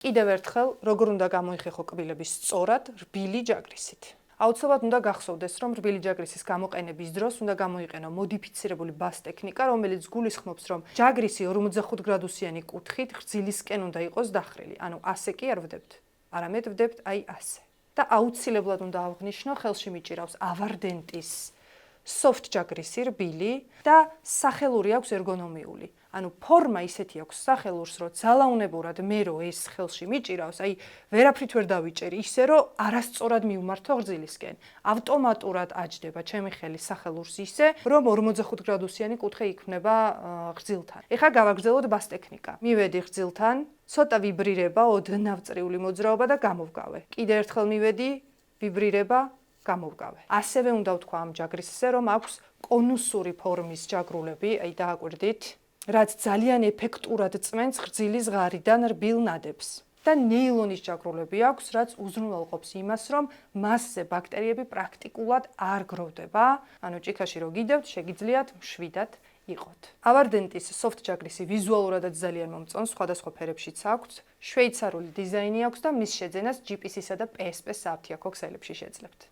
კიდევ ერთხელ, როგორ უნდა გამოიხეხო კბილები სწორად, რბილი ჯაგრისით. აუცილებლად უნდა გახსოვდეს, რომ რბილი ჯაგრისის გამოყენების დროს უნდა გამოიყენო მოდიფიცირებული ბას ტექნიკა, რომელიც გულისხმობს, რომ ჯაგრისი 45 გრადუსიანი კუთხით გრძილისკენ უნდა იყოს დახრილი. ანუ ასე კი არ ვდებთ, არამედ ვდებთ აი ასე. და აუცილებლად უნდა აღვნიშნო, ხელში მიჭირავს ავარდენტის soft ჯაგრისი რბილი და სახელური აქვს ერგონომიული. ანუ ფორმა ისეთი აქვს სახელურს, რომ ძალაუნებურად მე რო ეს ხელში მიჭირავს, აი ვერაფრით ვერ დავიჭერი, ისე რომ არასწორად მივმართო გრძილისკენ. ავტომატურად აჯდება ჩემი ხელი სახელურს ისე, რომ 45 გრადუსიანი კუთხე იქმნება გრძილთან. ეხლა გავაგრძელოთ ბას ტექნიკა. მივედი გრძილთან, ცოტა ვიბრირება, ოდნავ წრიული მოძრაობა და გამოვგავე. კიდევ ერთხელ მივედი, ვიბრირება, გამოვგავე. ასევე უნდა ვთქვა ამ ჯაგრისზე, რომ აქვს კონუსური ფორმის ჯაგრულები, აი დააკვირდით, რაც ძალიან ეფექტურად წმენს გრძილის ღარიდან რბილ ნადებს. და ნეილონის ჯაგრულები აქვს, რაც უზრუნველყოფს იმას, რომ მასზე ბაქტერიები პრაქტიკულად არ გროვდება, ანუ ჭიქაში რო გიდევთ, შეგიძლიათ მშვიდად იყოთ. ავარდენტის soft ჯაგრისი ვიზუალურადაც ძალიან მომწონს, სხვადასხვა ფერებშიც აქვს, შვეიცარიული დიზაინი აქვს და მის შეძენას GPS-ისა და PSP-ს საფთიაქო ქსელებში შეძლებთ.